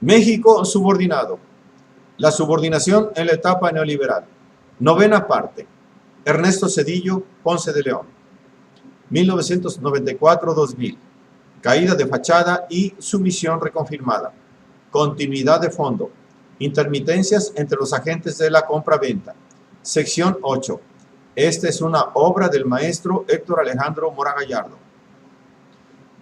México subordinado. La subordinación en la etapa neoliberal. Novena parte. Ernesto Zedillo, Ponce de León. 1994-2000. Caída de fachada y sumisión reconfirmada. Continuidad de fondo. Intermitencias entre los agentes de la compra-venta. Sección 8. Esta es una obra del maestro Héctor Alejandro Mora Gallardo.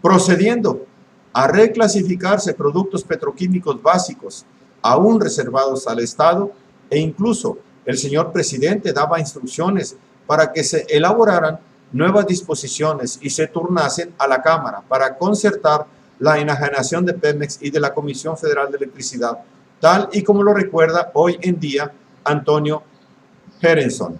Procediendo a reclasificarse productos petroquímicos básicos aún reservados al Estado, e incluso el señor presidente daba instrucciones para que se elaboraran nuevas disposiciones y se turnasen a la Cámara para concertar la enajenación de Pemex y de la Comisión Federal de Electricidad, tal y como lo recuerda hoy en día Antonio Herenson.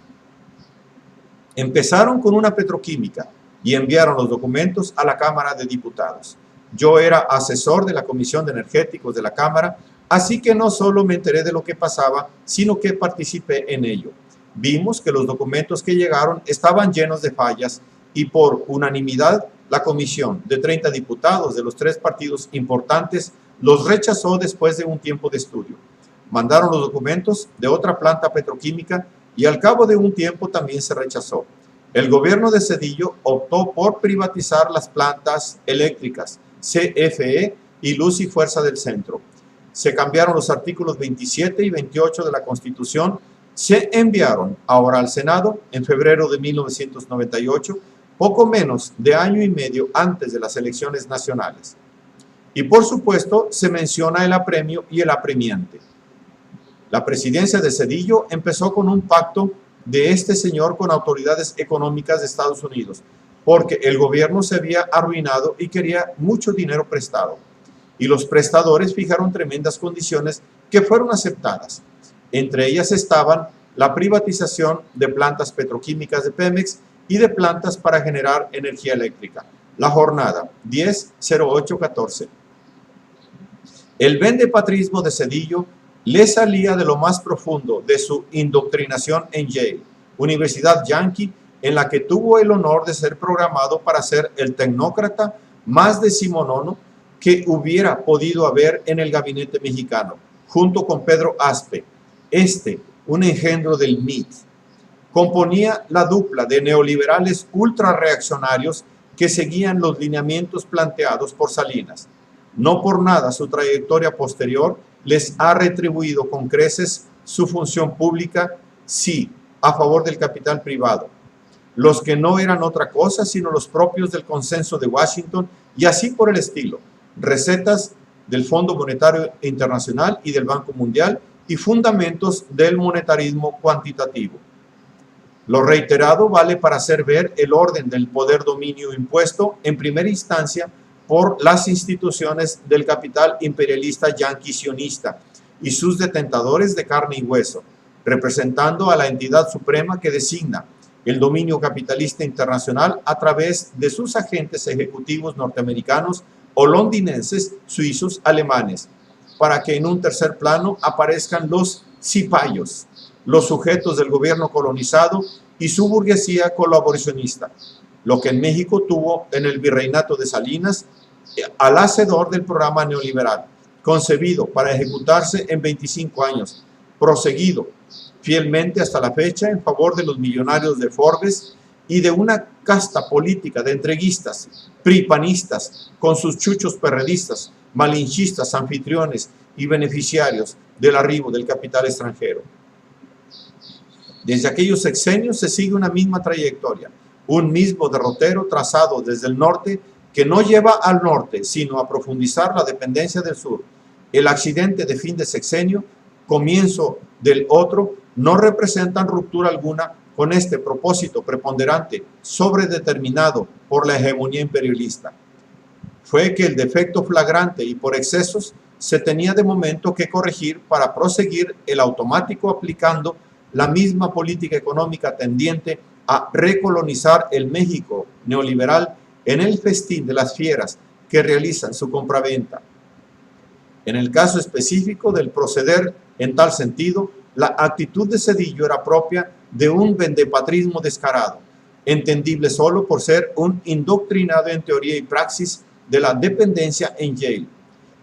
Empezaron con una petroquímica y enviaron los documentos a la Cámara de Diputados. Yo era asesor de la Comisión de Energéticos de la Cámara, así que no solo me enteré de lo que pasaba, sino que participé en ello. Vimos que los documentos que llegaron estaban llenos de fallas y por unanimidad la comisión de 30 diputados de los 3 partidos importantes los rechazó después de un tiempo de estudio. Mandaron los documentos de otra planta petroquímica y al cabo de un tiempo también se rechazó. El gobierno de Zedillo optó por privatizar las plantas eléctricas CFE y Luz y Fuerza del Centro. Se cambiaron los artículos 27 y 28 de la Constitución, se enviaron ahora al Senado en febrero de 1998, poco menos de año y medio antes de las elecciones nacionales. Y por supuesto se menciona el apremio y el apremiante. La presidencia de Zedillo empezó con un pacto de este señor con autoridades económicas de Estados Unidos, porque el gobierno se había arruinado y quería mucho dinero prestado. Y los prestadores fijaron tremendas condiciones que fueron aceptadas. Entre ellas estaban la privatización de plantas petroquímicas de Pemex y de plantas para generar energía eléctrica. La jornada 10-08-14. El vendepatrismo de Zedillo le salía de lo más profundo de su indoctrinación en Yale, Universidad Yankee, en la que tuvo el honor de ser programado para ser el tecnócrata más decimonónico que hubiera podido haber en el gabinete mexicano, junto con Pedro Aspe, un engendro del MIT. Componía la dupla de neoliberales ultrarreaccionarios que seguían los lineamientos planteados por Salinas. No por nada su trayectoria posterior les ha retribuido con creces su función pública, sí, a favor del capital privado. Los que no eran otra cosa sino los propios del consenso de Washington y así por el estilo. Recetas del Fondo Monetario Internacional y del Banco Mundial y fundamentos del monetarismo cuantitativo. Lo reiterado vale para hacer ver el orden del poder dominio impuesto en primera instancia por las instituciones del capital imperialista yanqui sionista y sus detentadores de carne y hueso, representando a la entidad suprema que designa el dominio capitalista internacional a través de sus agentes ejecutivos norteamericanos o londinenses, suizos, alemanes, para que en un tercer plano aparezcan los cipayos, los sujetos del gobierno colonizado y su burguesía colaboracionista, lo que en México tuvo en el virreinato de Salinas al hacedor del programa neoliberal, concebido para ejecutarse en 25 años, proseguido fielmente hasta la fecha en favor de los millonarios de Forbes y de una casta política de entreguistas, pripanistas, con sus chuchos perredistas, malinchistas, anfitriones y beneficiarios del arribo del capital extranjero. Desde aquellos sexenios se sigue una misma trayectoria, un mismo derrotero trazado desde el norte que no lleva al norte, sino a profundizar la dependencia del sur. El accidente de fin de sexenio, comienzo del otro, no representan ruptura alguna con este propósito preponderante, sobredeterminado por la hegemonía imperialista. Fue que el defecto flagrante y por excesos se tenía de momento que corregir para proseguir el automático aplicando la misma política económica tendiente a recolonizar el México neoliberal en el festín de las fieras que realizan su compraventa. En el caso específico del proceder en tal sentido, la actitud de Zedillo era propia de un vendepatrismo descarado, entendible solo por ser un indoctrinado en teoría y praxis de la dependencia en Yale.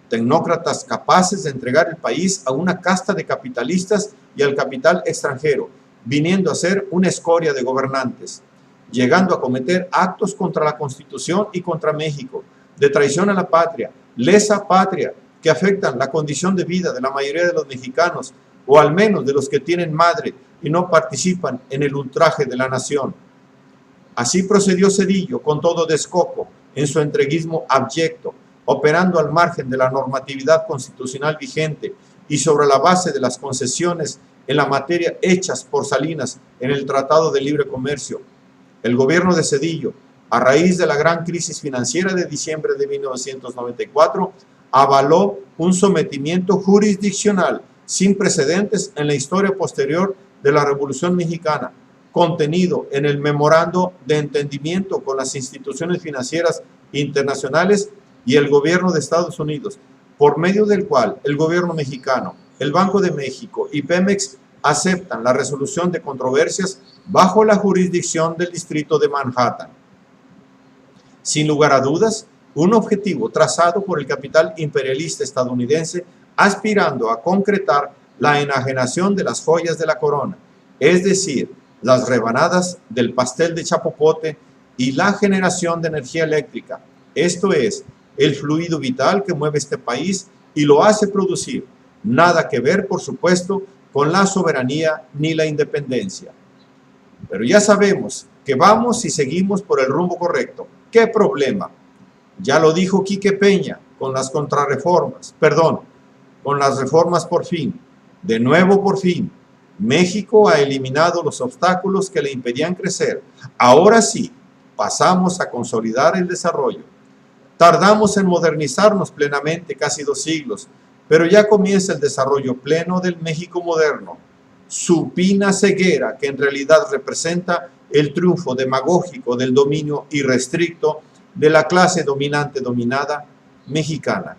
tecnócratas capaces de entregar el país a una casta de capitalistas y al capital extranjero, viniendo a ser una escoria de gobernantes, llegando a cometer actos contra la Constitución y contra México, de traición a la patria, lesa patria, que afectan la condición de vida de la mayoría de los mexicanos, o al menos de los que tienen madre y no participan en el ultraje de la nación. Así procedió Zedillo con todo descoco en su entreguismo abyecto, operando al margen de la normatividad constitucional vigente y sobre la base de las concesiones en la materia hechas por Salinas en el Tratado de Libre Comercio. El gobierno de Zedillo, a raíz de la gran crisis financiera de diciembre de 1994, avaló un sometimiento jurisdiccional sin precedentes en la historia posterior de la Revolución Mexicana, contenido en el memorando de entendimiento con las instituciones financieras internacionales y el gobierno de Estados Unidos, por medio del cual el gobierno mexicano, el Banco de México y Pemex aceptan la resolución de controversias bajo la jurisdicción del Distrito de Manhattan. Sin lugar a dudas, un objetivo trazado por el capital imperialista estadounidense aspirando a concretar la enajenación de las joyas de la corona, es decir, las rebanadas del pastel de chapopote y la generación de energía eléctrica, esto es, el fluido vital que mueve este país y lo hace producir, nada que ver, por supuesto, con la soberanía ni la independencia. Pero ya sabemos que vamos y seguimos por el rumbo correcto. ¿Qué problema? Ya lo dijo Quique Peña con las contrarreformas, con las reformas por fin. De nuevo por fin, México ha eliminado los obstáculos que le impedían crecer. Ahora sí, pasamos a consolidar el desarrollo. Tardamos en modernizarnos plenamente casi 2 siglos, pero ya comienza el desarrollo pleno del México moderno. Supina ceguera que en realidad representa el triunfo demagógico del dominio irrestricto de la clase dominante dominada mexicana.